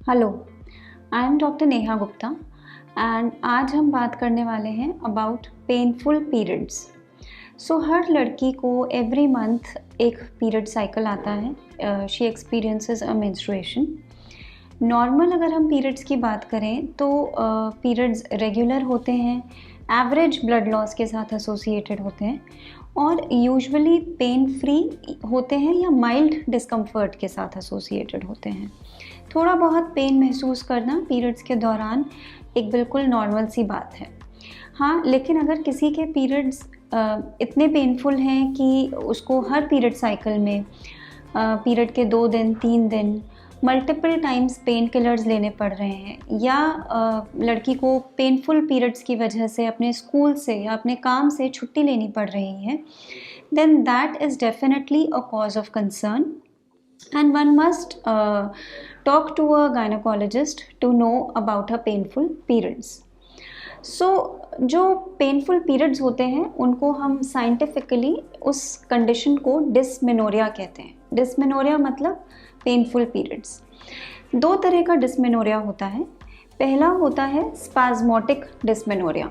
Hello, I am doctor Neha Gupta and आज हम बात करने वाले हैं अबाउट पेनफुल पीरियड्स। हर लड़की को एवरी मंथ एक पीरियड साइकिल आता है। She experiences a menstruation. Normal अगर हम पीरियड्स की बात करें तो पीरियड्स रेगुलर होते हैं, एवरेज ब्लड लॉस के साथ एसोसिएटेड होते हैं और यूजुअली पेन फ्री होते हैं या माइल्ड डिस्कम्फर्ट के साथ एसोसिएटेड होते हैं। थोड़ा बहुत पेन महसूस करना पीरियड्स के दौरान एक बिल्कुल नॉर्मल सी बात है। हाँ, लेकिन अगर किसी के पीरियड्स इतने पेनफुल हैं कि उसको हर पीरियड साइकिल में पीरियड के 2 दिन 3 दिन मल्टीपल टाइम्स पेन किलर्स लेने पड़ रहे हैं या लड़की को पेनफुल पीरियड्स की वजह से अपने स्कूल से या अपने काम से छुट्टी लेनी पड़ रही है, then that is definitely a cause of concern and one must talk to a gynecologist to know about her painful periods. जो पेनफुल पीरियड्स होते हैं उनको हम साइंटिफिकली उस कंडीशन को डिस्मेनोरिया कहते हैं। डिस्मेनोरिया मतलब पेनफुल पीरियड्स। 2 तरह का डिस्मेनोरिया होता है। पहला होता है स्पाज्मोटिक डिस्मेनोरिया।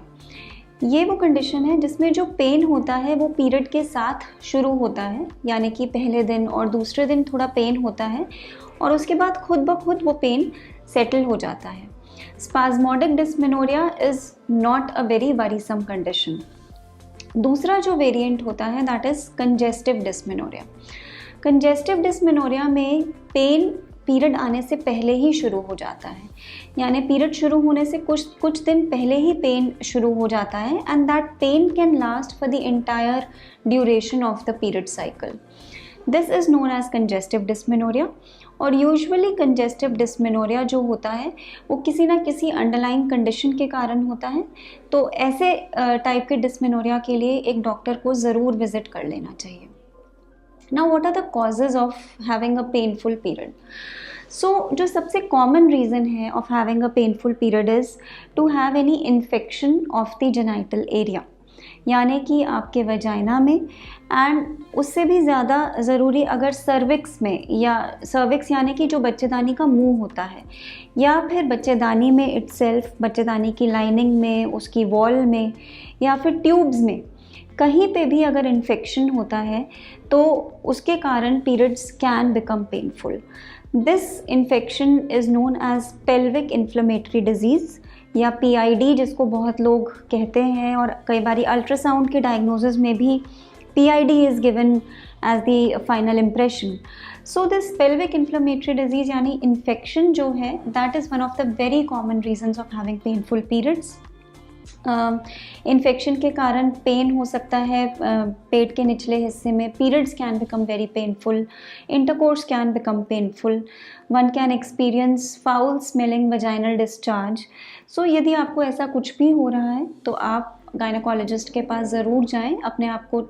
ये वो कंडीशन है जिसमें जो पेन होता है वो पीरियड के साथ शुरू होता है, यानी कि पहले दिन और दूसरे दिन थोड़ा पेन होता है और उसके बाद खुद ब खुद वो पेन सेटल हो जाता है। Spasmodic dysmenorrhoea is not a very worrisome condition. दूसरा जो वेरिएंट होता है that is congestive dysmenorrhoea. Congestive dysmenorrhoea में पेन पीरियड आने से पहले ही शुरू हो जाता है, यानी पीरियड शुरू होने से कुछ दिन पहले ही पेन शुरू हो जाता है and that pain can last for the entire duration of the period cycle. This is known as congestive dysmenorrhoea. और यूजुअली कंजेस्टिव डिस्मेनोरिया जो होता है वो किसी ना किसी अंडरलाइंग कंडीशन के कारण होता है, तो ऐसे टाइप के डिस्मेनोरिया के लिए एक डॉक्टर को ज़रूर विजिट कर लेना चाहिए। Now what are the causes of having a painful period? जो सबसे common reason है of having a painful period is to have any infection of the genital area, यानी कि आपके वजाइना में एंड उससे भी ज़्यादा ज़रूरी अगर सर्विक्स में, या सर्विक्स यानी कि जो बच्चेदानी का मुंह होता है, या फिर बच्चेदानी में इटसेल्फ, बच्चेदानी की लाइनिंग में, उसकी वॉल में, या फिर ट्यूब्स में, कहीं पे भी अगर इन्फेक्शन होता है तो उसके कारण periods can become painful. This infection is known as pelvic inflammatory disease या PID, जिसको बहुत लोग कहते हैं, और कई बार अल्ट्रासाउंड के डायग्नोसिस में भी PID is given as the final impression. So this pelvic inflammatory disease यानी इन्फेक्शन जो है that is one of the very common reasons of having painful periods. Infection के कारण पेन हो सकता है पेट के निचले हिस्से में। Periods can become very painful, intercourse can become painful, one can experience foul smelling vaginal discharge. यदि आपको ऐसा कुछ भी हो रहा है तो आप गायनेकोलॉजिस्ट के पास ज़रूर जाएं, अपने आप को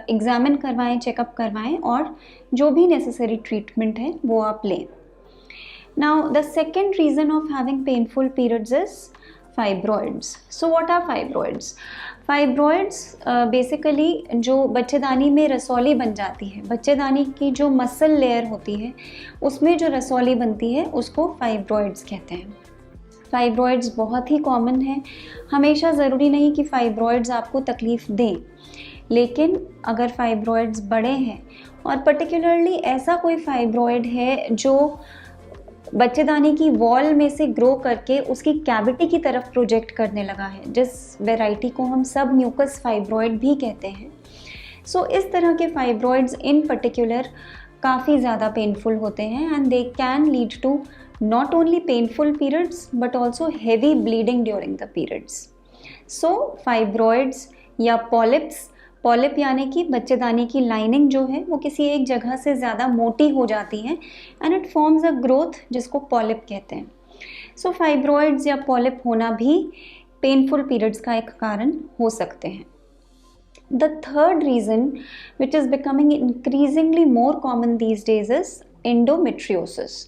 एग्जामिन करवाएं, चेकअप करवाएं और जो भी नेसेसरी ट्रीटमेंट है वो आप लें। Now the second reason of having painful periods is fibroids. what are fibroids? Fibroids basically जो बच्चेदानी में रसौली बन जाती है, बच्चेदानी की जो मसल लेयर होती है उसमें जो रसौली बनती है उसको फाइब्रॉइड्स कहते हैं। फाइब्रॉइड्स बहुत ही कॉमन है। हमेशा ज़रूरी नहीं कि फाइब्रॉइड्स आपको तकलीफ़ दें, लेकिन अगर फाइब्रॉइड्स बड़े हैं और पर्टिकुलरली ऐसा कोई फाइब्रॉइड है जो बच्चेदानी की वॉल में से ग्रो करके उसकी कैविटी की तरफ प्रोजेक्ट करने लगा है, जिस वैरायटी को हम सब म्यूकस फाइब्रॉइड भी कहते हैं। इस तरह के फाइब्रॉइड्स इन पर्टिकुलर काफ़ी ज़्यादा पेनफुल होते हैं and they can lead to not only painful periods but also heavy bleeding during the periods. Fibroids या पॉलिप्स, पॉलिप यानी कि बच्चेदानी की लाइनिंग जो है वो किसी एक जगह से ज़्यादा मोटी हो जाती है and it forms a growth जिसको पॉलिप कहते हैं। फाइब्रॉइड्स या पॉलिप होना भी पेनफुल पीरियड्स का एक कारण हो सकते हैं। The third reason which is becoming increasingly more common these days is endometriosis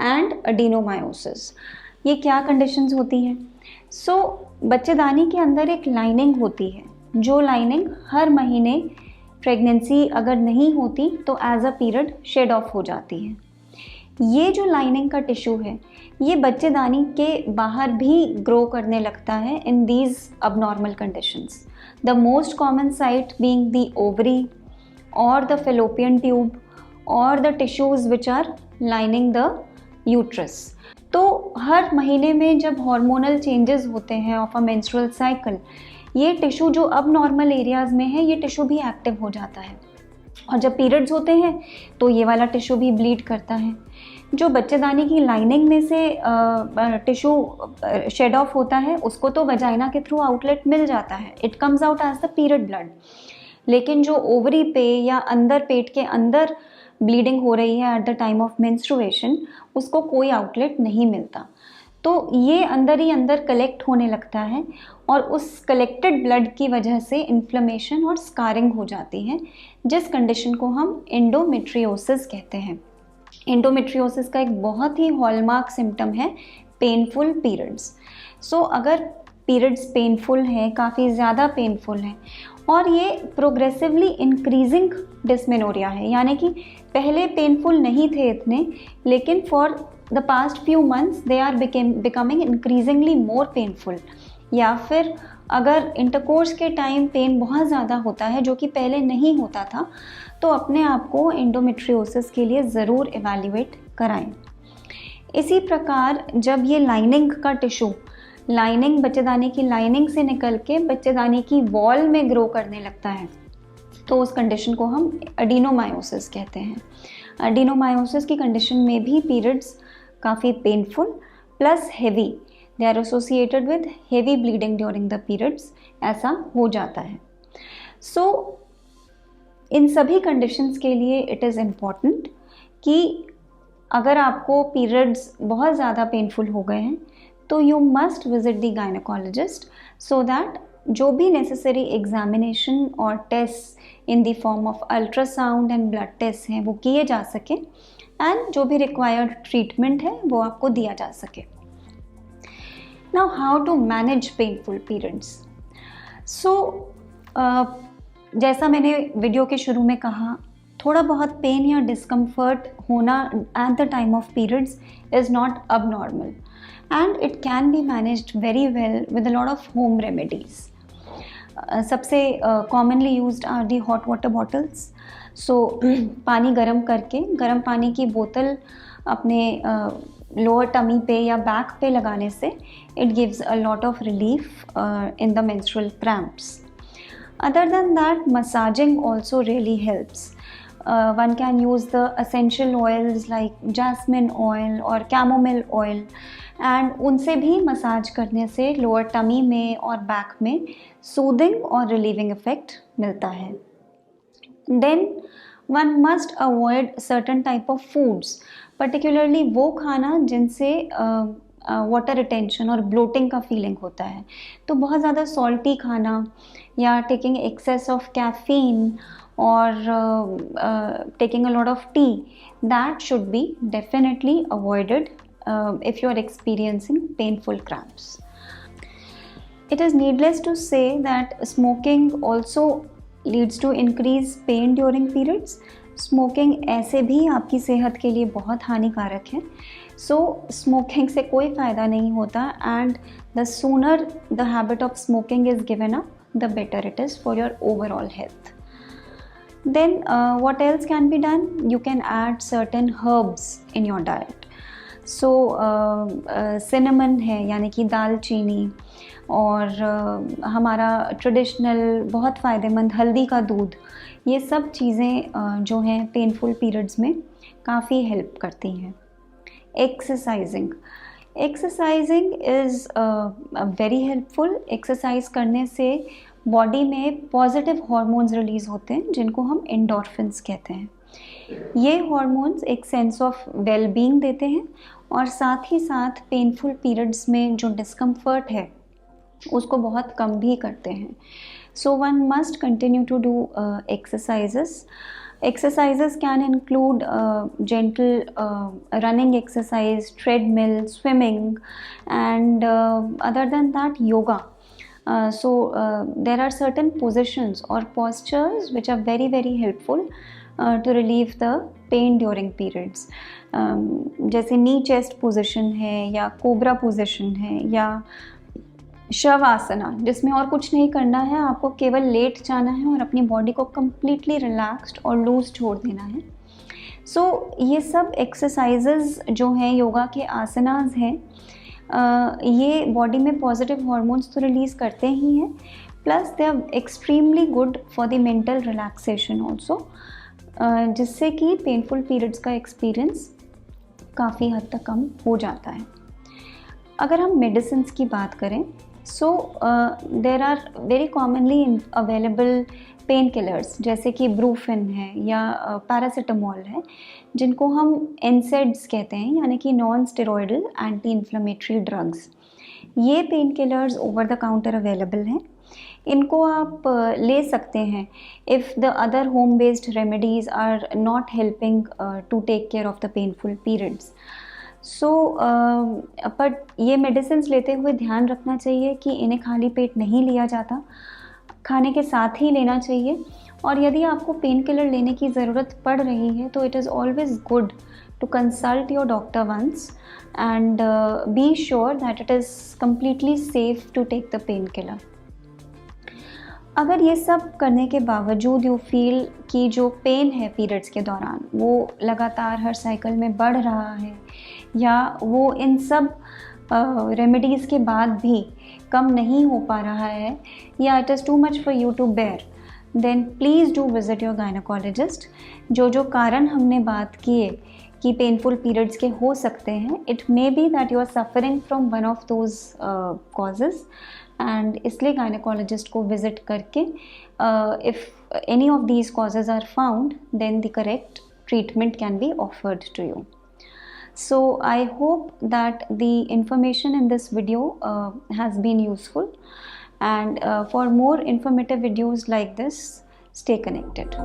and adenomyosis. ये क्या कंडीशंस होती हैं? बच्चेदानी के अंदर एक लाइनिंग होती है, जो लाइनिंग हर महीने प्रेगनेंसी अगर नहीं होती तो as a period shed off हो जाती है। ये जो लाइनिंग का टिश्यू है ये बच्चेदानी के बाहर भी ग्रो करने लगता है in these abnormal conditions. The most common site being the ovary or the fallopian tube or the tissues which are lining the uterus. तो हर महीने में जब हार्मोनल चेंजेस होते हैं ऑफ अ मेंस्ट्रुअल साइकिल, ये टिश्यू जो अब नॉर्मल एरियाज़ में है ये टिश्यू भी एक्टिव हो जाता है, और जब पीरियड्स होते हैं तो ये वाला टिश्यू भी ब्लीड करता है. जो बच्चेदानी की लाइनिंग में से टिश्यू शेड ऑफ होता है उसको तो वजाइना के थ्रू आउटलेट मिल जाता है, it comes out as the period blood. लेकिन जो ओवरी पे या अंदर पेट के अंदर ब्लीडिंग हो रही है at the time of menstruation, उसको कोई आउटलेट नहीं मिलता. तो ये अंदर ही अंदर कलेक्ट होने लगता है और उस कलेक्टेड ब्लड की वजह से इन्फ्लेमेशन और स्कारिंग हो जाती है, जिस कंडीशन को हम एंडोमेट्रियोसिस कहते हैं. एंडोमेट्रियोसिस का एक बहुत ही हॉलमार्क सिम्टम है पेनफुल पीरियड्स. सो अगर पीरियड्स पेनफुल हैं, काफ़ी ज़्यादा पेनफुल हैं, और ये प्रोग्रेसिवली इंक्रीजिंग डिस्मेनोरिया है, यानी कि पहले पेनफुल नहीं थे इतने, लेकिन for the past few months they are becoming increasingly more painful. या फिर अगर इंटरकोर्स के टाइम पेन बहुत ज़्यादा होता है जो कि पहले नहीं होता था, तो अपने आप को एंडोमेट्रियोसिस के लिए ज़रूर इवैल्यूएट कराएं. इसी प्रकार जब ये लाइनिंग का टिश्यू, लाइनिंग बच्चेदानी की लाइनिंग से निकल के बच्चेदानी की वॉल में ग्रो करने लगता है, तो उस कंडीशन को हम एडिनोमायोसिस कहते हैं. एडिनोमायोसिस की कंडीशन में भी पीरियड्स काफ़ी painful plus heavy, they are associated with heavy bleeding during the periods, ऐसा हो जाता है. सो इन सभी कंडीशंस के लिए इट इज़ इम्पॉर्टेंट कि अगर आपको पीरियड्स बहुत ज़्यादा पेनफुल हो गए हैं तो you must visit the gynaecologist so that जो भी नेसेसरी एग्जामिनेशन और test in the form of ultrasound and blood test हैं वो किए जा सके, एंड जो भी रिक्वायर्ड ट्रीटमेंट है वो आपको दिया जा सके. Now how to manage painful periods. So जैसा मैंने वीडियो के शुरू में कहा, थोड़ा बहुत पेन या डिस्कम्फर्ट होना at the time of periods is not abnormal, and it can be managed very well with a lot of home remedies. सबसे commonly used are the hot water bottles. So पानी गर्म करके, गर्म पानी की बोतल अपने लोअर टमी पे या बैक पे लगाने से it gives a lot of relief in the menstrual cramps. Other than that, massaging also really helps. One can use the essential oils like jasmine oil or chamomile oil, and उनसे भी massage करने से lower tummy में और back में soothing और relieving effect मिलता है. Then one must avoid certain type of foods, particularly वो खाना जिनसे वाटर रिटेंशन और ब्लोटिंग का फीलिंग होता है. तो बहुत ज़्यादा सॉल्टी खाना या टेकिंग एक्सेस ऑफ कैफीन और taking a lot of tea, that should be definitely avoided if you are experiencing painful cramps. It is needless to say that smoking also leads to increased pain during periods. Smoking ऐसे भी आपकी सेहत के लिए बहुत हानिकारक है. सो smoking से कोई फ़ायदा नहीं होता, and the sooner the habit of smoking is given up, the better it is for your overall health. Then what else can be done? You can add certain herbs in your diet. So cinnamon है, यानी कि दालचीनी, और हमारा traditional बहुत फ़ायदेमंद हल्दी का दूध, ये सब चीज़ें जो हैं पेनफुल पीरियड्स में काफ़ी हेल्प करती हैं. Exercising is very helpful. Exercise करने से बॉडी में पॉजिटिव हार्मोन्स रिलीज़ होते हैं जिनको हम एंडोर्फिन्स कहते हैं. ये हार्मोन्स एक सेंस ऑफ वेल बीइंग देते हैं और साथ ही साथ पेनफुल पीरियड्स में जो डिस्कम्फर्ट है उसको बहुत कम भी करते हैं. So one must continue to do exercises. Exercises can include gentle running exercise, treadmill, swimming, and other than that, yoga. So there are certain positions or postures which are very, very helpful to relieve the pain during periods. जैसे knee chest position है या cobra position है या शवासना, जिसमें और कुछ नहीं करना है, आपको केवल लेट जाना है और अपनी बॉडी को कम्प्लीटली रिलैक्स्ड और लूज छोड़ देना है। ये सब एक्सरसाइजेज जो हैं योगा के आसनाज हैं, ये बॉडी में पॉजिटिव हॉर्मोन्स तो रिलीज़ करते ही हैं, plus they are extremely good for the mental relaxation also, जिससे कि पेनफुल पीरियड्स का एक्सपीरियंस काफ़ी हद तक कम हो जाता है। अगर हम मेडिसिन की बात करें, there are very commonly available pain killers, जैसे कि ब्रूफिन है या पैरासिटामोल है, जिनको हम एनसेड्स कहते हैं, यानी कि non steroidal anti inflammatory drugs. ये pain killers over the counter available हैं। इनको आप ले सकते हैं if the other home based remedies are not helping to take care of the painful periods. But ये मेडिसिन लेते हुए ध्यान रखना चाहिए कि इन्हें खाली पेट नहीं लिया जाता, खाने के साथ ही लेना चाहिए। और यदि आपको पेन किलर लेने की ज़रूरत पड़ रही है तो it is always good to consult your doctor once and be sure that it is completely safe to take the painkiller. अगर ये सब करने के बावजूद यू फील कि जो पेन है पीरियड्स के दौरान वो लगातार हर साइकिल में बढ़ रहा है, या वो इन सब रेमेडीज़ के बाद भी कम नहीं हो पा रहा है, या it is too much for you to bear, then please do visit your gynaecologist. जो कारण हमने बात किए कि पेनफुल पीरियड्स के हो सकते हैं, it may be that you are suffering from one of those causes, and इसलिए गायनेकोलॉजिस्ट को विज़िट करके if any of these causes are found, then the correct treatment can be offered to you. So I hope that the information in this video has been useful, and for more informative videos like this, stay connected.